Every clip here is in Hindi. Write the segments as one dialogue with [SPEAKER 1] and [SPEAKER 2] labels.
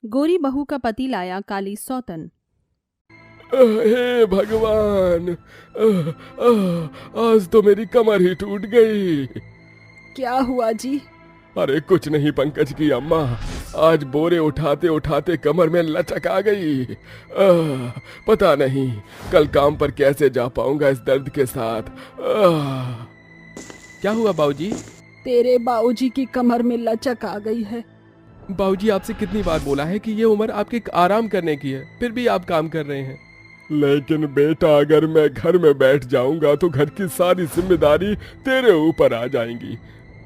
[SPEAKER 1] गोरी बहू का पति लाया काली सौतन।
[SPEAKER 2] हे भगवान, आज तो मेरी कमर ही टूट गई।
[SPEAKER 1] क्या हुआ जी?
[SPEAKER 2] अरे कुछ नहीं पंकज की अम्मा, आज बोरे उठाते उठाते कमर में लचक आ गई। पता नहीं कल काम पर कैसे जा पाऊंगा इस दर्द के साथ।
[SPEAKER 3] क्या हुआ बाबूजी?
[SPEAKER 1] तेरे बाबूजी की कमर में लचक आ गई है।
[SPEAKER 3] बाबूजी आपसे कितनी बार बोला है कि ये उम्र आपके आराम करने की है, फिर भी आप काम कर रहे हैं।
[SPEAKER 2] लेकिन बेटा, अगर मैं घर में बैठ जाऊंगा तो घर की सारी जिम्मेदारी तेरे ऊपर आ जाएंगी।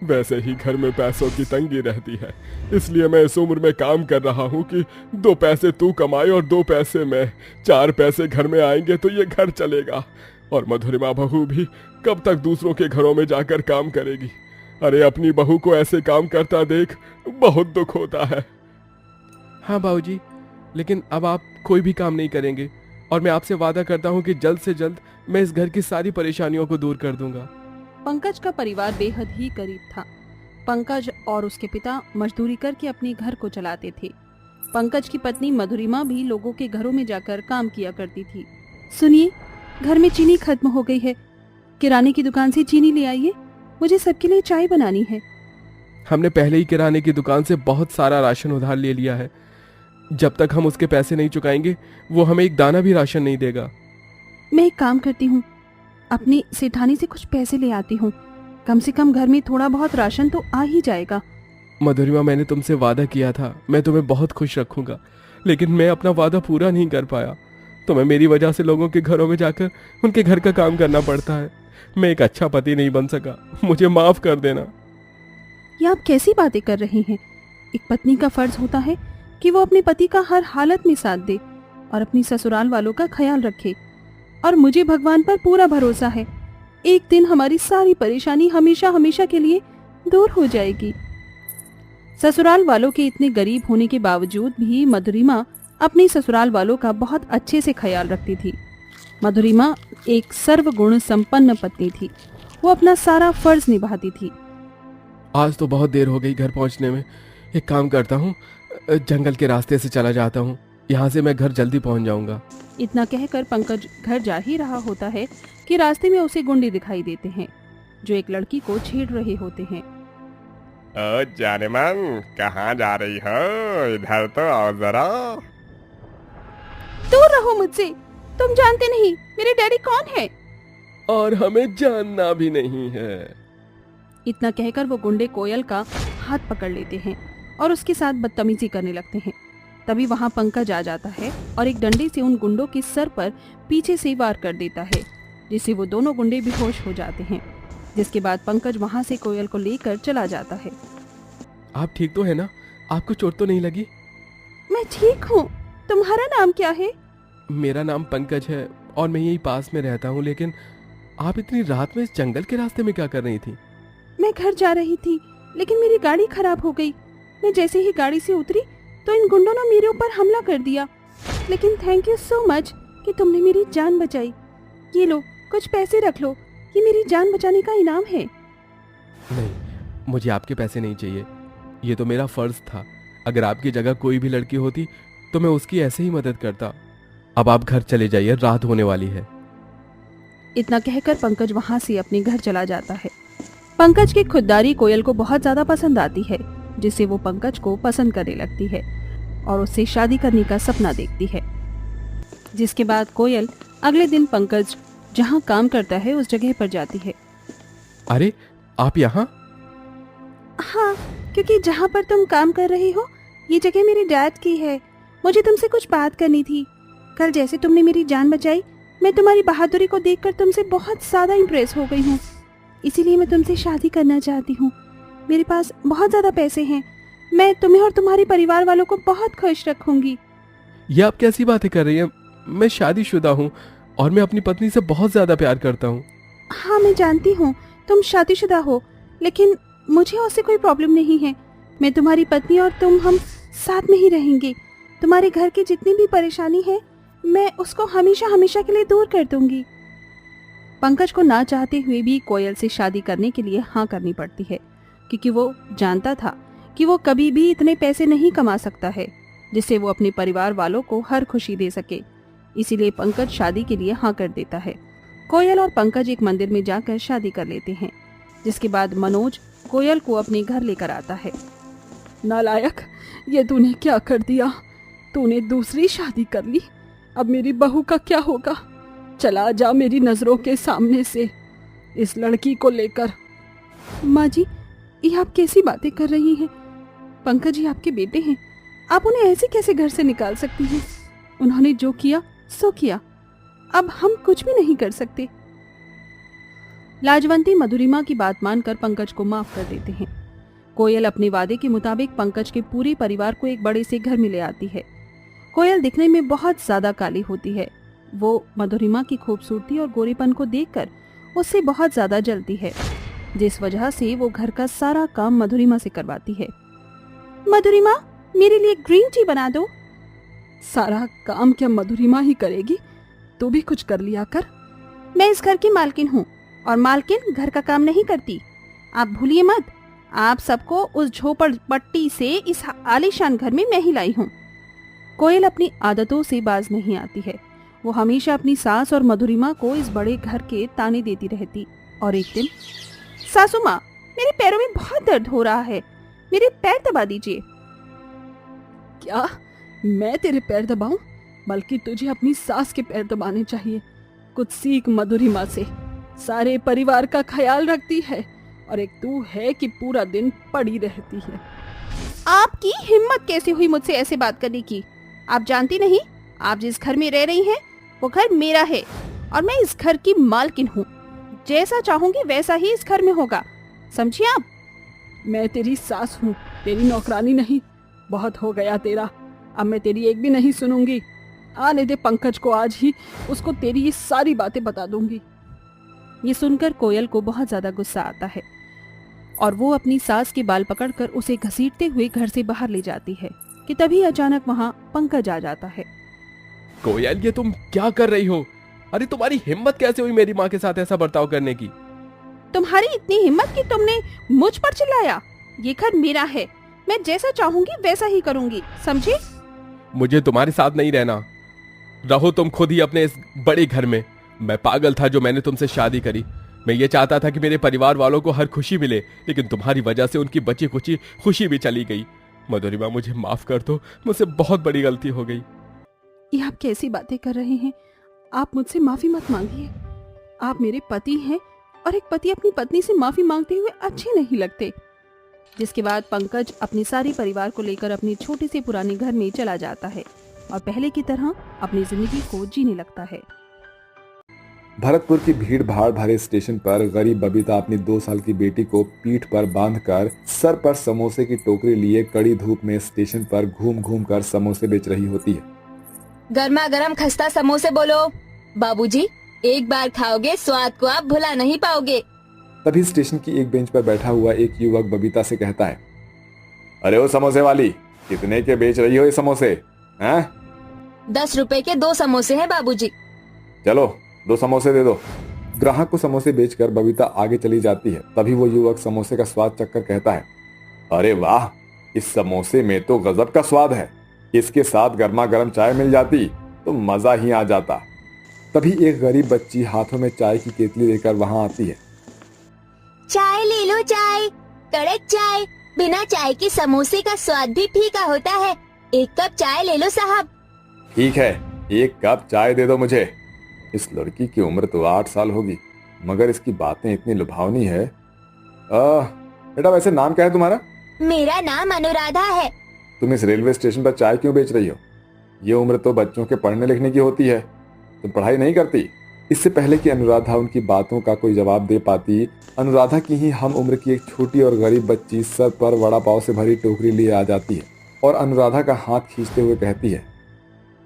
[SPEAKER 2] वैसे ही घर में पैसों की तंगी रहती है, इसलिए मैं इस उम्र में काम कर रहा हूँ कि 2 पैसे तू कमाए और 2 पैसे मैं। 4 पैसे घर में आएंगे तो ये घर चलेगा। और मधुरिमा बहू भी कब तक दूसरों के घरों में जाकर काम करेगी। अरे अपनी बहू को ऐसे काम करता देख बहुत दुख होता है।
[SPEAKER 3] हाँ बाबूजी, लेकिन अब आप कोई भी काम नहीं करेंगे और मैं आपसे वादा करता हूँ कि जल्द से जल्द मैं इस घर की सारी परेशानियों को दूर कर दूंगा।
[SPEAKER 1] पंकज का परिवार बेहद ही गरीब था। पंकज और उसके पिता मजदूरी करके अपने घर को चलाते थे। पंकज की पत्नी मधुरिमा भी लोगों के घरों में जाकर काम किया करती थी। सुनिए, घर में चीनी खत्म हो गई है, किराने की दुकान से चीनी ले आइए, मुझे सबके लिए चाय बनानी है।
[SPEAKER 3] हमने पहले ही किराने की दुकान से बहुत सारा राशन उधार ले लिया है। जब तक हम उसके पैसे नहीं चुकाएंगे वो हमें एक दाना भी राशन नहीं देगा।
[SPEAKER 1] मैं एक काम करती हूँ, अपनी सेठानी से कुछ पैसे ले आती हूँ, कम से कम घर में थोड़ा बहुत राशन तो आ ही जाएगा।
[SPEAKER 3] मधुरिमा, मैंने तुमसे वादा किया था मैं तुम्हें बहुत खुश रखूंगा, लेकिन मैं अपना वादा पूरा नहीं कर पाया। तुम्हें मेरी वजह से लोगों के घरों में जाकर उनके घर का काम करना पड़ता है। मैं एक अच्छा पति नहीं बन सका, मुझे माफ कर देना।
[SPEAKER 1] ये आप कैसी बातें कर रहे हैं? एक पत्नी का फर्ज होता है कि वो अपने पति का हर हालत में साथ दे और अपनी ससुराल वालों का ख्याल रखे। और मुझे भगवान पर पूरा भरोसा है, एक दिन हमारी सारी परेशानी हमेशा हमेशा के लिए दूर हो जाएगी। ससुराल वालों के इतने गरीब होने के बावजूद भी मधुरिमा अपनी ससुराल वालों का बहुत अच्छे से ख्याल रखती थी। मधुरिमा एक सर्वगुण संपन्न पत्नी थी। वो अपना सारा फर्ज निभाती थी।
[SPEAKER 3] आज तो बहुत देर हो गई घर पहुंचने में। एक काम करता हूँ, जंगल के रास्ते से चला जाता हूँ, यहाँ से मैं घर जल्दी पहुँच जाऊँगा।
[SPEAKER 1] इतना कहकर पंकज घर जा ही रहा होता है कि रास्ते में उसे गुंडे दिखाई देते हैं जो एक लड़की को छेड़ रहे होते हैं।
[SPEAKER 2] ओ जाने मन, कहाँ जा रही हो? इधर तो आओ जरा।
[SPEAKER 1] दूर रहो मुझसे, तुम जानते नहीं मेरे डैडी कौन है।
[SPEAKER 2] और हमें जानना भी नहीं है।
[SPEAKER 1] इतना कहकर वो गुंडे कोयल का हाथ पकड़ लेते हैं और उसके साथ बदतमीजी करने लगते हैं। तभी वहां पंकज आ जाता है और एक डंडे से उन गुंडों के सर पर पीछे से वार कर देता है, जिससे वो दोनों गुंडे बेहोश हो जाते हैं। जिसके बाद पंकज वहां से कोयल को लेकर चला जाता है।
[SPEAKER 3] आप ठीक तो है ना? आपको चोट तो नहीं लगी?
[SPEAKER 1] मैं ठीक हूँ। तुम्हारा नाम क्या है?
[SPEAKER 3] मेरा नाम पंकज है और मैं यही पास में रहता हूँ, लेकिन आप इतनी रात में इस जंगल के रास्ते में क्या कर रही थी?
[SPEAKER 1] मैं घर जा रही थी, लेकिन मेरी गाड़ी खराब हो गई। मैं जैसे ही गाड़ी से उतरी तो इन गुंडों ने मेरे ऊपर हमला कर दिया, लेकिन थैंक यू सो मच कि तुमने मेरी जान बचाई। ये लो, कुछ पैसे रख लो, ये मेरी जान बचाने का इनाम है।
[SPEAKER 3] नहीं, मुझे आपके पैसे नहीं चाहिए, ये तो मेरा फर्ज था। अगर आपकी जगह कोई भी लड़की होती तो मैं उसकी ऐसे ही मदद करता। अब आप घर चले जाइए, रात होने वाली है।
[SPEAKER 1] इतना कहकर पंकज वहां से अपने घर चला जाता है। पंकज की खुददारी कोयल को बहुत ज्यादा पसंद आती है, जिससे वो पंकज को पसंद करने लगती है और उससे शादी करने का सपना देखती है। जिसके बाद कोयल अगले दिन पंकज जहाँ काम करता है उस जगह पर जाती है।
[SPEAKER 3] अरे आप यहाँ?
[SPEAKER 1] हाँ, क्योंकि जहाँ पर तुम काम कर रही हो ये जगह मेरे डैड की है। मुझे तुमसे कुछ बात करनी थी। कल जैसे तुमने मेरी जान बचाई, मैं तुम्हारी बहादुरी को देखकर तुमसे बहुत ज्यादा इम्प्रेस हो गई हूँ, इसीलिए मैं तुमसे शादी करना चाहती हूँ। मेरे पास बहुत ज्यादा पैसे हैं, मैं तुम्हें और तुम्हारे परिवार वालों को बहुत खुश रखूंगी।
[SPEAKER 3] ये आप कैसी बातें कर रही हैं? मैं शादीशुदा हूँ और मैं अपनी पत्नी से बहुत ज्यादा प्यार करता हूँ।
[SPEAKER 1] हाँ, मैं जानती हूँ तुम शादीशुदा हो, लेकिन मुझे उससे कोई प्रॉब्लम नहीं है। मैं तुम्हारी पत्नी और तुम हम साथ में ही रहेंगे। तुम्हारे घर की जितनी भी परेशानी है मैं उसको हमेशा हमेशा के लिए दूर कर दूंगी। पंकज को ना चाहते हुए भी कोयल से शादी करने के लिए हाँ करनी पड़ती है, क्योंकि वो जानता था कि वो कभी भी इतने पैसे नहीं कमा सकता है। जिससे वो अपने परिवार वालों को हर खुशी दे सके। इसीलिए पंकज शादी के लिए हाँ कर देता है। कोयल और पंकज एक मंदिर में जाकर शादी कर लेते हैं, जिसके बाद मनोज कोयल को अपने घर लेकर आता है। नालायक, ये तूने क्या कर दिया? तूने दूसरी शादी कर ली। अब मेरी बहू का क्या होगा? चला जा मेरी नजरों के सामने से इस लड़की को लेकर। माँ जी, ये आप कैसी बातें कर रही हैं? पंकज जी आपके बेटे हैं, आप उन्हें ऐसे कैसे घर से निकाल सकती हैं? उन्होंने जो किया सो किया, अब हम कुछ भी नहीं कर सकते। लाजवंती मधुरिमा की बात मानकर पंकज को माफ कर देते हैं। कोयल अपने वादे के मुताबिक पंकज के पूरे परिवार को एक बड़े से घर में ले आती है। कोयल दिखने में बहुत ज्यादा काली होती है। वो मधुरिमा की खूबसूरती और गोरेपन को देखकर उससे बहुत ज्यादा जलती है, जिस वजह से वो घर का सारा काम मधुरिमा से करवाती है। मधुरिमा, मेरे लिए ग्रीन टी बना दो। सारा काम क्या मधुरिमा ही करेगी? तू भी कुछ कर लिया कर। मैं इस घर की मालकिन हूँ और मालकिन घर का काम नहीं करती। आप भूलिए मत, आप सबको उस झोपड़पट्टी से इस आलीशान घर में मैं ही लाई हूँ। कोयल अपनी आदतों से बाज नहीं आती है। वो हमेशा अपनी सास और मधुरिमा को इस बड़े घर के ताने देती रहती। और एक दिन, सासू माँ, मेरे पैरों में बहुत दर्द हो रहा है, मेरे पैर दबा दीजिए। क्या मैं तेरे पैर दबाऊं? बल्कि तुझे अपनी सास के पैर दबाने चाहिए। कुछ सीख मधुरिमा से। सारे परिवार का ख्याल रखती है और एक तू है कि पूरा दिन पड़ी रहती है। आपकी हिम्मत कैसे हुई मुझसे ऐसे बात करने की? आप जानती नहीं, आप जिस घर में रह रही हैं वो घर मेरा है और मैं इस घर की मालकिन हूँ। जैसा चाहूंगी वैसा ही इस घर में होगा, समझिए आप? मैं तेरी सास हूँ, तेरी नौकरानी नहीं। बहुत हो गया तेरा, अब मैं तेरी एक भी नहीं सुनूंगी। आने दे पंकज को, आज ही उसको तेरी ये सारी बातें बता दूंगी। ये सुनकर कोयल को बहुत ज्यादा गुस्सा आता है और वो अपनी सास के बाल पकड़कर उसे घसीटते हुए घर से बाहर ले जाती है कि तभी अचानक वहाँ पंकज आ जाता है।
[SPEAKER 3] कोयल, ये तुम क्या कर रही हो? अरे तुम्हारी हिम्मत कैसे हुई मेरी माँ के साथ ऐसा बर्ताव करने की?
[SPEAKER 1] तुम्हारी इतनी हिम्मत कि तुमने मुझ पर चिल्लाया? ये घर मेरा है, मैं जैसा चाहूंगी वैसा ही करूंगी, समझे?
[SPEAKER 3] मुझे तुम्हारे साथ नहीं रहना। रहो तुम खुद ही अपने इस बड़े घर में। मैं पागल था जो मैंने तुमसे शादी करी। मैं ये चाहता था कि मेरे परिवार वालों को हर खुशी मिले, लेकिन तुम्हारी वजह से उनकी बची कुची खुशी भी चली गई। मधुरिमा, मुझे माफ कर दो, मुझसे बहुत बड़ी गलती हो गई।
[SPEAKER 1] ये आप कैसी बातें कर रहे हैं? आप मुझसे माफी मत मांगिए। आप मेरे पति हैं और एक पति अपनी पत्नी से माफी मांगते हुए अच्छे नहीं लगते। जिसके बाद पंकज अपने सारे परिवार को लेकर अपने छोटे से पुराने घर में चला जाता है और पहले की तरह अपनी जिंदगी को जीने लगता है।
[SPEAKER 4] भरतपुर की भीड़ भाड़ भरे स्टेशन पर गरीब बबीता अपनी 2 साल की बेटी को पीठ पर बांधकर सर पर समोसे की टोकरी लिए कड़ी धूप में स्टेशन पर घूम घूम कर समोसे बेच रही होती है।
[SPEAKER 5] गर्मा गर्म खस्ता समोसे बोलो। बाबूजी, एक बार खाओगे स्वाद को आप भुला नहीं पाओगे।
[SPEAKER 4] तभी स्टेशन की एक बेंच पर बैठा हुआ एक युवक बबीता से कहता है, अरे ओ समोसे वाली, कितने के बेच रही हो ये समोसे? हैं?
[SPEAKER 5] 10 रुपए के 2 समोसे हैं बाबूजी।
[SPEAKER 4] चलो 2 समोसे दे दो। ग्राहक को समोसे बेचकर बबीता आगे चली जाती है। तभी वो युवक समोसे का स्वाद चखकर कहता है, अरे वाह, इस समोसे में तो गजब का स्वाद है। इसके साथ गर्मा गर्म चाय मिल जाती तो मजा ही आ जाता। तभी एक गरीब बच्ची हाथों में चाय की केतली लेकर वहां आती है।
[SPEAKER 5] चाय ले लो, चाय, कड़क चाय। बिना चाय के समोसे का स्वाद भी फीका होता है। 1 कप चाय ले लो साहब।
[SPEAKER 4] ठीक है, 1 कप चाय दे दो मुझे। इस लड़की की उम्र तो 8 साल होगी, मगर इसकी बातें इतनी लुभावनी है। बेटा, वैसे नाम क्या है तुम्हारा?
[SPEAKER 5] मेरा नाम अनुराधा है।
[SPEAKER 4] तुम इस रेलवे स्टेशन पर चाय क्यों बेच रही हो? ये उम्र तो बच्चों के पढ़ने लिखने की होती है, तुम पढ़ाई नहीं करती। इससे पहले कि अनुराधा उनकी बातों का कोई जवाब दे पाती, अनुराधा की ही हम उम्र की एक छोटी और गरीब बच्ची सर पर वड़ा पाव से भरी टोकरी लिए आ जाती है और अनुराधा का हाथ खींचते हुए कहती है,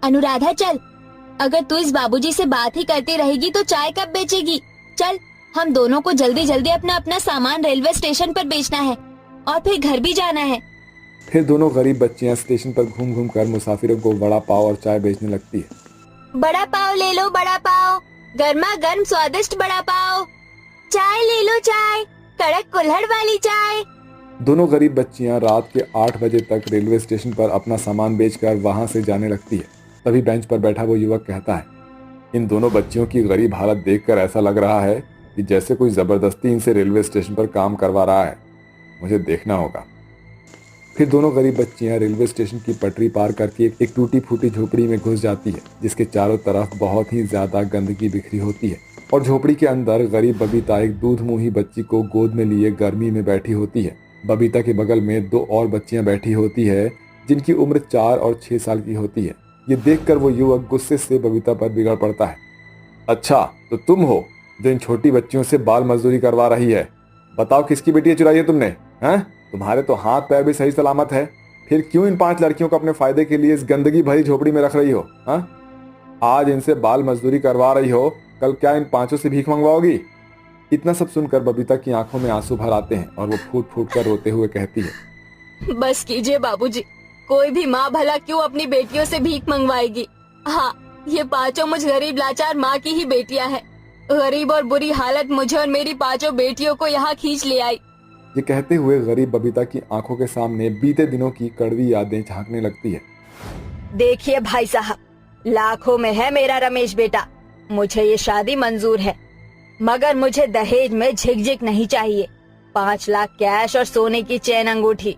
[SPEAKER 5] अनुराधा चल, अगर तू इस बाबूजी से बात ही करती रहेगी तो चाय कब बेचेगी? चल, हम दोनों को जल्दी जल्दी अपना अपना सामान रेलवे स्टेशन पर बेचना है और फिर घर भी जाना है।
[SPEAKER 4] फिर दोनों गरीब बच्चियां स्टेशन पर घूम घूम कर मुसाफिरों को वड़ा पाव और चाय बेचने लगती है।
[SPEAKER 5] बड़ा पाव ले लो, बड़ा पाव, गर्मा गर्म स्वादिष्ट बड़ा पाव। चाय ले लो, चाय, कड़क कुल्हड़ वाली चाय।
[SPEAKER 4] दोनों गरीब बच्चियां रात के 8 बजे तक रेलवे स्टेशन पर अपना सामान बेचकर वहां से जाने लगती है। तभी बेंच पर बैठा वो युवक कहता है, इन दोनों बच्चियों की गरीब हालत देखकर ऐसा लग रहा है कि जैसे कोई जबरदस्ती इनसे रेलवे स्टेशन पर काम करवा रहा है। मुझे देखना होगा। फिर दोनों गरीब बच्चियां रेलवे स्टेशन की पटरी पार करके एक टूटी फूटी झोपड़ी में घुस जाती है, जिसके चारों तरफ बहुत ही ज्यादा गंदगी बिखरी होती है। और झोपड़ी के अंदर गरीब बबीता एक दूध मुंही बच्ची को गोद में लिए गर्मी में बैठी होती है। बबीता के बगल में 2 और बच्चियां बैठी होती है, जिनकी उम्र 4 और 6 साल की होती है। ये देखकर वो युवक गुस्से से बबीता पर बिगड़ पड़ता है। अच्छा, तो तुम हो जो इन छोटी बच्चियों से बाल मजदूरी करवा रही है। बताओ किसकी बेटियां चुराई है तुमने? हैं? तुम्हारे तो हाथ पैर भी सही सलामत है, फिर क्यों इन 5 लड़कियों को अपने फायदे के लिए इस गंदगी भरी झोपड़ी में रख रही हो? हाँ, आज इनसे बाल मजदूरी करवा रही हो, कल क्या इन 5 से भीख मंगवाओगी? इतना सब सुनकर बबीता की आंखों में आंसू भर आते हैं और वो फूट फूट कर रोते हुए कहती है,
[SPEAKER 5] बस कीजिए बाबूजी, कोई भी माँ भला क्यों अपनी बेटियों से भीख मंगवाएगी? हाँ, ये 5 मुझ गरीब लाचार माँ की ही बेटियाँ हैं। गरीब और बुरी हालत मुझे और मेरी 5 बेटियों को यहाँ खींच ले आई।
[SPEAKER 4] ये कहते हुए गरीब बबीता की आंखों के सामने बीते दिनों की कड़वी यादें झांकने लगती है।
[SPEAKER 5] देखिए भाई साहब, लाखों में है मेरा रमेश बेटा, मुझे ये शादी मंजूर है, मगर मुझे दहेज में झिकझिक नहीं चाहिए। 5 लाख कैश और सोने की चैन अंगूठी।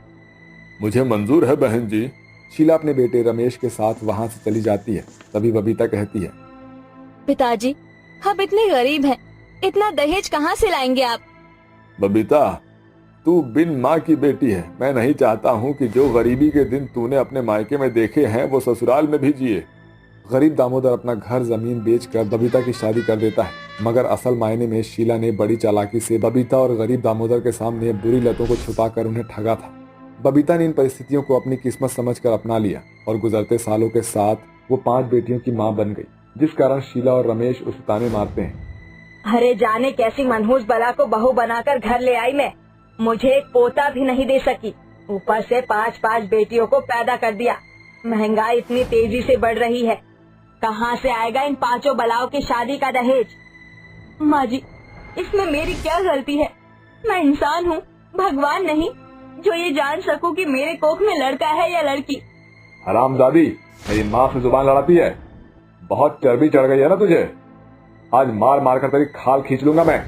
[SPEAKER 4] मुझे मंजूर है बहन जी। शीला अपने बेटे रमेश के साथ वहां से चली जाती है। तभी बबीता कहती है,
[SPEAKER 5] पिताजी, हम इतने गरीब हैं, इतना दहेज कहाँ से लाएंगे आप?
[SPEAKER 4] बबीता, तू बिन माँ की बेटी है। मैं नहीं चाहता हूँ कि जो गरीबी के दिन तूने अपने मायके में देखे हैं वो ससुराल में भी जिए। गरीब दामोदर अपना घर जमीन बेचकर बबीता की शादी कर देता है, मगर असल मायने में शीला ने बड़ी चालाकी से बबीता और गरीब दामोदर के सामने बुरी लतों को छुपाकर उन्हें ठगा था। बबीता ने इन परिस्थितियों को अपनी किस्मत समझकर अपना लिया और गुजरते सालों के साथ वो 5 बेटियों की माँ बन गई, जिस कारण शीला और रमेश उसे ताने मारते हैं।
[SPEAKER 5] अरे जाने कैसी मनहूस बला को बहू बनाकर घर ले आई मैं, मुझे एक पोता भी नहीं दे सकी, ऊपर से 5 बेटियों को पैदा कर दिया। महंगाई इतनी तेजी से बढ़ रही है, कहाँ से आएगा इन 5 बलाओं की शादी का दहेज? माँ जी, इसमें मेरी क्या गलती है? मैं इंसान हूँ, भगवान नहीं, जो ये जान सकूं कि मेरे कोख में लड़का है या लड़की।
[SPEAKER 4] हरामजादी, मेरी माँ से जुबान लड़ाती है। बहुत चर्बी चढ़ गई है ना तुझे, आज मार मार कर तेरी खाल खींच लूंगा मैं।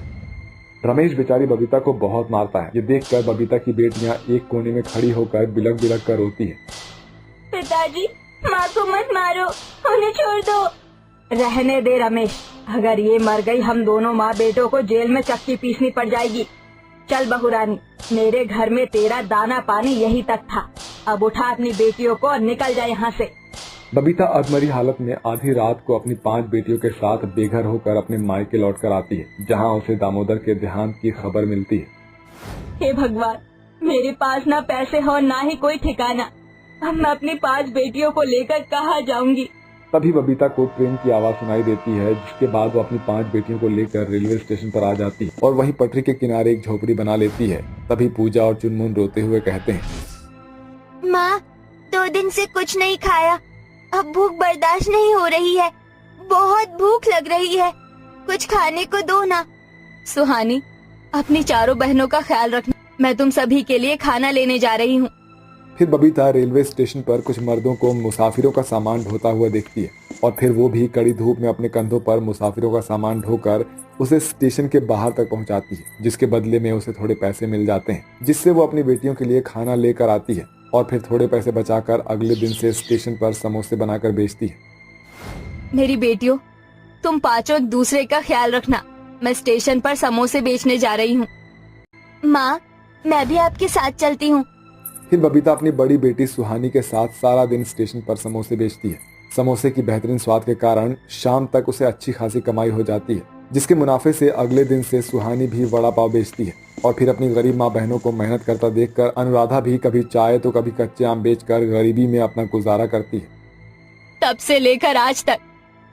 [SPEAKER 4] रमेश बेचारी बबीता को बहुत मारता है। ये देखकर बबीता की बेटियां एक कोने में खड़ी होकर बिलक बिलक कर रोती है।
[SPEAKER 5] पिताजी, माँ को मत मारो, उन्हें छोड़ दो। रहने दे रमेश, अगर ये मर गई हम दोनों माँ बेटों को जेल में चक्की पीसनी पड़ जाएगी। चल बहू रानी, मेरे घर में तेरा दाना पानी यही तक था, अब उठा अपनी बेटियों को और निकल जा यहाँ से।
[SPEAKER 4] बबीता अधमरी हालत में आधी रात को अपनी 5 बेटियों के साथ बेघर होकर अपने मायके लौटकर आती है, जहाँ उसे दामोदर के देहांत की खबर मिलती है।
[SPEAKER 5] हे भगवान, मेरे पास ना पैसे हो ना ही कोई ठिकाना, अब मैं अपनी 5 बेटियों को लेकर कहाँ जाऊंगी?
[SPEAKER 4] तभी बबीता को ट्रेन की आवाज सुनाई देती है, जिसके बाद वो अपनी 5 बेटियों को लेकर रेलवे स्टेशन पर आ जाती है और वहीं पटरी के किनारे एक झोपड़ी बना लेती है। तभी पूजा और चुनमुन रोते हुए कहते हैं,
[SPEAKER 5] माँ, 2 दिन से कुछ नहीं खाया, अब भूख बर्दाश्त नहीं हो रही है, बहुत भूख लग रही है, कुछ खाने को दो ना। सुहानी, अपनी 4 बहनों का ख्याल रखना, मैं तुम सभी के लिए खाना लेने जा रही हूँ।
[SPEAKER 4] फिर बबीता रेलवे स्टेशन पर कुछ मर्दों को मुसाफिरों का सामान ढोता हुआ देखती है और फिर वो भी कड़ी धूप में अपने कंधों पर मुसाफिरों का सामान ढोकर उसे स्टेशन के बाहर तक पहुंचाती है, जिसके बदले में उसे थोड़े पैसे मिल जाते हैं, जिससे वो अपनी बेटियों के लिए खाना लेकर आती है और फिर थोड़े पैसे बचाकर अगले दिन से स्टेशन पर समोसे बनाकर बेचती है।
[SPEAKER 5] मेरी बेटियों, तुम 5 एक दूसरे का ख्याल रखना, मैं स्टेशन पर समोसे बेचने जा रही हूँ। माँ, मैं भी आपके साथ चलती हूँ।
[SPEAKER 4] फिर बबीता अपनी बड़ी बेटी सुहानी के साथ सारा दिन स्टेशन पर समोसे बेचती है। समोसे की बेहतरीन स्वाद के कारण शाम तक उसे अच्छी खासी कमाई हो जाती है, जिसके मुनाफे से अगले दिन से सुहानी भी वड़ा पाव बेचती है और फिर अपनी गरीब माँ बहनों को मेहनत करता देखकर अनुराधा भी कभी चाय तो कभी कच्चे आम बेचकर गरीबी में अपना गुजारा करती है।
[SPEAKER 5] तब से लेकर आज तक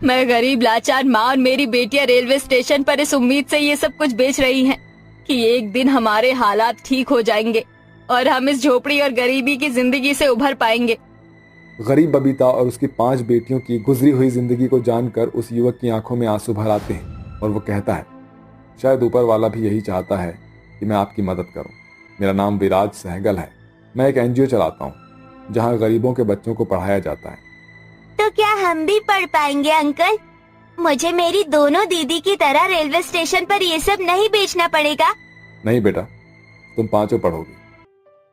[SPEAKER 5] मैं गरीब लाचार माँ और मेरी बेटियां रेलवे स्टेशन पर इस उम्मीद से ये सब कुछ बेच रही हैं कि एक दिन हमारे हालात ठीक हो जाएंगे और हम इस झोपड़ी और गरीबी की जिंदगी से उभर पाएंगे।
[SPEAKER 4] गरीब बबीता और उसकी 5 बेटियों की गुजरी हुई जिंदगी को जानकर उस युवक की आंखों में आंसू भर आते हैं और वो कहता है, शायद ऊपर वाला भी यही चाहता है कि मैं आपकी मदद करूं। मेरा नाम विराज सहगल है। मैं एक एनजीओ चलाता हूँ जहाँ गरीबों के बच्चों को पढ़ाया जाता है।
[SPEAKER 5] तो क्या हम भी पढ़ पाएंगे अंकल? मुझे मेरी दोनों दीदी की तरह रेलवे स्टेशन पर ये सब नहीं बेचना पड़ेगा।
[SPEAKER 4] नहीं बेटा, तुम पांचों पढ़ोगे।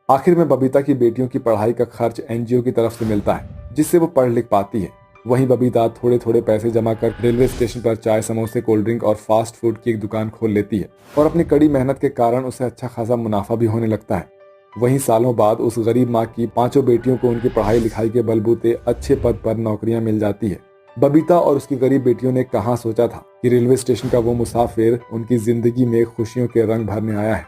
[SPEAKER 4] आखिर में बबीता की बेटियों की पढ़ाई का खर्च एनजीओ की तरफ से मिलता है, जिससे वो पढ़ लिख पाती है। वहीं बबीता थोड़े थोड़े पैसे जमा कर रेलवे स्टेशन पर चाय, समोसे, कोल्ड ड्रिंक और फास्ट फूड की एक दुकान खोल लेती है और अपनी कड़ी मेहनत के कारण उसे अच्छा खासा मुनाफा भी होने लगता है। वहीं सालों बाद उस गरीब माँ की पांचों बेटियों को उनकी पढ़ाई लिखाई के बलबूते अच्छे पद पर नौकरियां मिल जाती है। बबीता और उसकी गरीब बेटियों ने कहाँ सोचा था कि रेलवे स्टेशन का वो मुसाफिर उनकी जिंदगी में खुशियों के रंग भरने आया है।